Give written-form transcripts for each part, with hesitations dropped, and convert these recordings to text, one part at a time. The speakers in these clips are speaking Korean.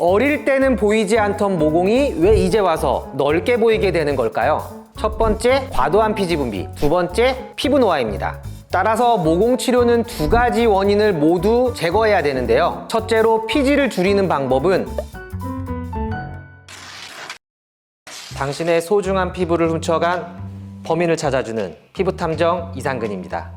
어릴 때는 보이지 않던 모공이 왜 이제 와서 넓게 보이게 되는 걸까요? 첫 번째, 과도한 피지 분비. 두 번째, 피부 노화입니다. 따라서 모공 치료는 두 가지 원인을 모두 제거해야 되는데요. 첫째로 피지를 줄이는 방법은 당신의 소중한 피부를 훔쳐간 범인을 찾아주는 피부탐정 이상근입니다.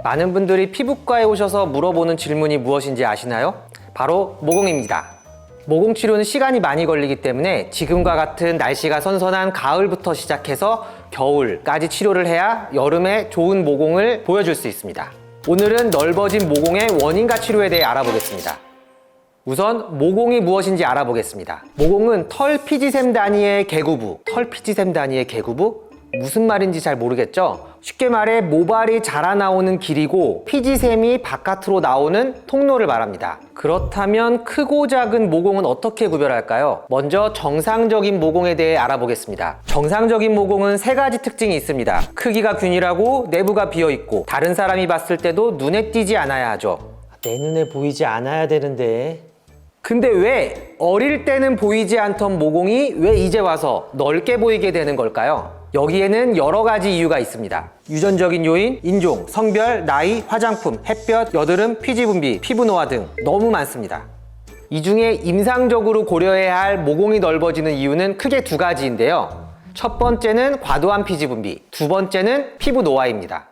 많은 분들이 피부과에 오셔서 물어보는 질문이 무엇인지 아시나요? 바로 모공입니다. 모공 치료는 시간이 많이 걸리기 때문에 지금과 같은 날씨가 선선한 가을부터 시작해서 겨울까지 치료를 해야 여름에 좋은 모공을 보여줄 수 있습니다. 오늘은 넓어진 모공의 원인과 치료에 대해 알아보겠습니다. 우선 모공이 무엇인지 알아보겠습니다. 모공은 털 피지샘 단위의 개구부. 털 피지샘 단위의 개구부? 무슨 말인지 잘 모르겠죠? 쉽게 말해 모발이 자라나오는 길이고 피지샘이 바깥으로 나오는 통로를 말합니다. 그렇다면 크고 작은 모공은 어떻게 구별할까요? 먼저 정상적인 모공에 대해 알아보겠습니다. 정상적인 모공은 세 가지 특징이 있습니다. 크기가 균일하고 내부가 비어있고 다른 사람이 봤을 때도 눈에 띄지 않아야 하죠. 내 눈에 보이지 않아야 되는데. 근데 왜 어릴 때는 보이지 않던 모공이 왜 이제 와서 넓게 보이게 되는 걸까요? 여기에는 여러 가지 이유가 있습니다. 유전적인 요인, 인종, 성별, 나이, 화장품, 햇볕, 여드름, 피지 분비, 피부 노화 등 너무 많습니다. 이 중에 임상적으로 고려해야 할 모공이 넓어지는 이유는 크게 두 가지인데요. 첫 번째는 과도한 피지 분비, 두 번째는 피부 노화입니다.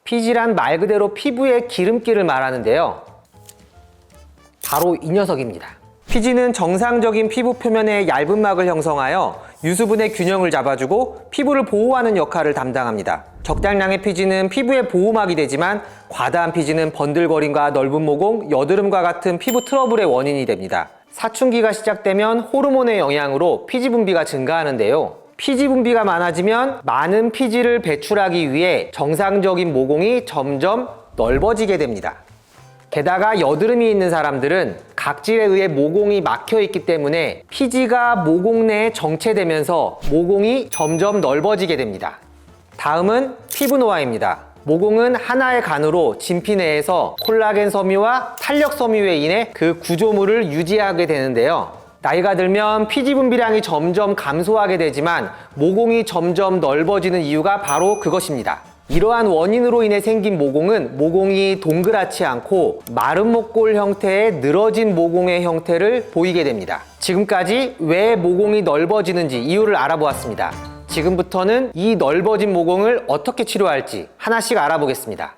피지란 말 그대로 피부의 기름기를 말하는데요. 바로 이 녀석입니다. 피지는 정상적인 피부 표면에 얇은 막을 형성하여 유수분의 균형을 잡아주고 피부를 보호하는 역할을 담당합니다. 적당량의 피지는 피부의 보호막이 되지만 과다한 피지는 번들거림과 넓은 모공, 여드름과 같은 피부 트러블의 원인이 됩니다. 사춘기가 시작되면 호르몬의 영향으로 피지 분비가 증가하는데요. 피지 분비가 많아지면 많은 피지를 배출하기 위해 정상적인 모공이 점점 넓어지게 됩니다. 게다가 여드름이 있는 사람들은 각질에 의해 모공이 막혀 있기 때문에 피지가 모공 내에 정체되면서 모공이 점점 넓어지게 됩니다. 다음은 피부 노화입니다. 모공은 하나의 간으로 진피 내에서 콜라겐 섬유와 탄력 섬유에 인해 그 구조물을 유지하게 되는데요. 나이가 들면 피지 분비량이 점점 감소하게 되지만 모공이 점점 넓어지는 이유가 바로 그것입니다. 이러한 원인으로 인해 생긴 모공은 모공이 동그랗지 않고 마른 목골 형태의 늘어진 모공의 형태를 보이게 됩니다. 지금까지 왜 모공이 넓어지는지 이유를 알아보았습니다. 지금부터는 이 넓어진 모공을 어떻게 치료할지 하나씩 알아보겠습니다.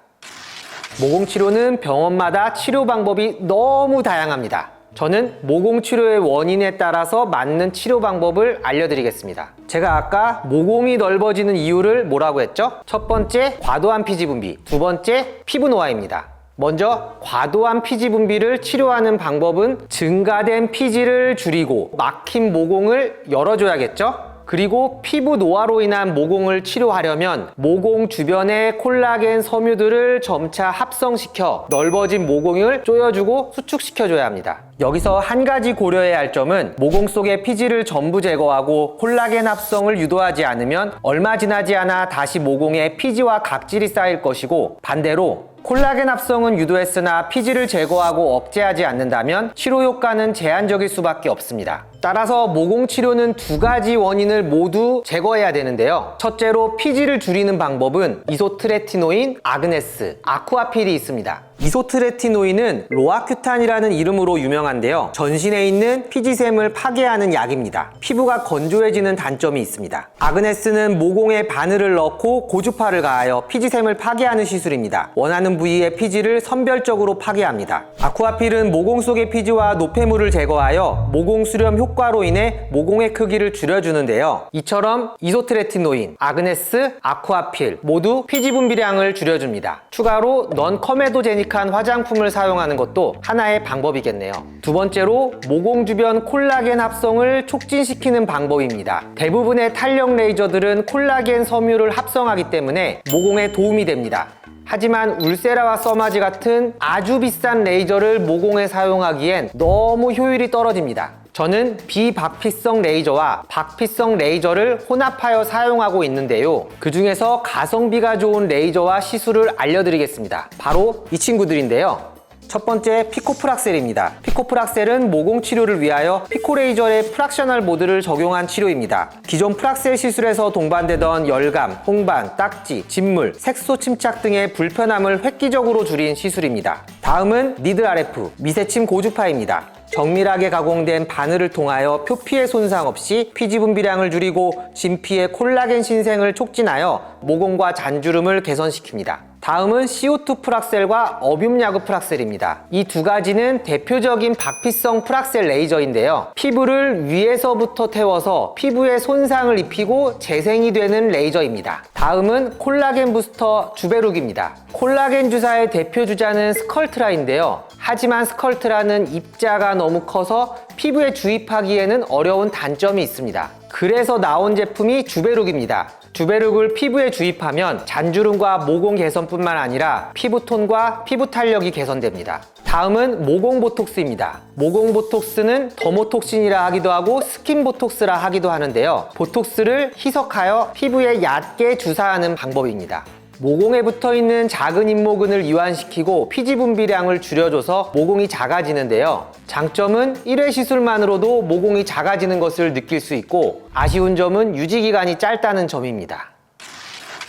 모공 치료는 병원마다 치료 방법이 너무 다양합니다. 저는 모공 치료의 원인에 따라서 맞는 치료 방법을 알려드리겠습니다. 제가 아까 모공이 넓어지는 이유를 뭐라고 했죠? 첫 번째, 과도한 피지 분비. 두 번째, 피부 노화입니다. 먼저 과도한 피지 분비를 치료하는 방법은 증가된 피지를 줄이고 막힌 모공을 열어줘야겠죠? 그리고 피부 노화로 인한 모공을 치료하려면 모공 주변의 콜라겐 섬유들을 점차 합성시켜 넓어진 모공을 조여주고 수축시켜줘야 합니다. 여기서 한 가지 고려해야 할 점은 모공 속의 피지를 전부 제거하고 콜라겐 합성을 유도하지 않으면 얼마 지나지 않아 다시 모공에 피지와 각질이 쌓일 것이고, 반대로 콜라겐 합성은 유도했으나 피지를 제거하고 억제하지 않는다면 치료 효과는 제한적일 수밖에 없습니다. 따라서 모공 치료는 두 가지 원인을 모두 제거해야 되는데요. 첫째로 피지를 줄이는 방법은 이소트레티노인, 아그네스, 아쿠아필이 있습니다. 이소트레티노인은 로아큐탄이라는 이름으로 유명한데요. 전신에 있는 피지샘을 파괴하는 약입니다. 피부가 건조해지는 단점이 있습니다. 아그네스는 모공에 바늘을 넣고 고주파를 가하여 피지샘을 파괴하는 시술입니다. 원하는 부위의 피지를 선별적으로 파괴합니다. 아쿠아필은 모공 속의 피지와 노폐물을 제거하여 모공 수렴 효과로 인해 모공의 크기를 줄여주는데요. 이처럼 이소트레티노인, 아그네스, 아쿠아필 모두 피지 분비량을 줄여줍니다. 추가로 넌 커메도제닉한 화장품을 사용하는 것도 하나의 방법이겠네요. 두 번째로 모공 주변 콜라겐 합성을 촉진시키는 방법입니다. 대부분의 탄력 레이저들은 콜라겐 섬유를 합성하기 때문에 모공에 도움이 됩니다. 하지만 울세라와 써마지 같은 아주 비싼 레이저를 모공에 사용하기엔 너무 효율이 떨어집니다. 저는 비박피성 레이저와 박피성 레이저를 혼합하여 사용하고 있는데요. 그 중에서 가성비가 좋은 레이저와 시술을 알려드리겠습니다. 바로 이 친구들인데요. 첫 번째, 피코프락셀입니다. 피코프락셀은 모공 치료를 위하여 피코레이저의 프락셔널 모드를 적용한 치료입니다. 기존 프락셀 시술에서 동반되던 열감, 홍반, 딱지, 진물, 색소 침착 등의 불편함을 획기적으로 줄인 시술입니다. 다음은 니들 RF, 미세침 고주파입니다. 정밀하게 가공된 바늘을 통하여 표피의 손상 없이 피지 분비량을 줄이고 진피의 콜라겐 신생을 촉진하여 모공과 잔주름을 개선시킵니다. 다음은 CO2 프락셀과 어뷸 야구 프락셀입니다. 이 두 가지는 대표적인 박피성 프락셀 레이저인데요. 피부를 위에서부터 태워서 피부에 손상을 입히고 재생이 되는 레이저입니다. 다음은 콜라겐 부스터 주베룩입니다. 콜라겐 주사의 대표 주자는 스컬트라인데요. 하지만 스컬트라는 입자가 너무 커서 피부에 주입하기에는 어려운 단점이 있습니다. 그래서 나온 제품이 주베룩입니다. 주베룩을 피부에 주입하면 잔주름과 모공 개선뿐만 아니라 피부톤과 피부 탄력이 개선됩니다. 다음은 모공 보톡스입니다. 모공 보톡스는 더모톡신이라 하기도 하고 스킨 보톡스라 하기도 하는데요. 보톡스를 희석하여 피부에 얕게 주사하는 방법입니다. 모공에 붙어있는 작은 잇모근을 이완시키고 피지 분비량을 줄여줘서 모공이 작아지는데요. 장점은 1회 시술만으로도 모공이 작아지는 것을 느낄 수 있고, 아쉬운 점은 유지기간이 짧다는 점입니다.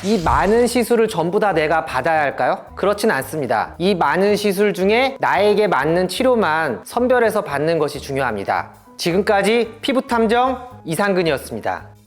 이 많은 시술을 전부 다 내가 받아야 할까요? 그렇진 않습니다. 이 많은 시술 중에 나에게 맞는 치료만 선별해서 받는 것이 중요합니다. 지금까지 피부탐정 이상근이었습니다.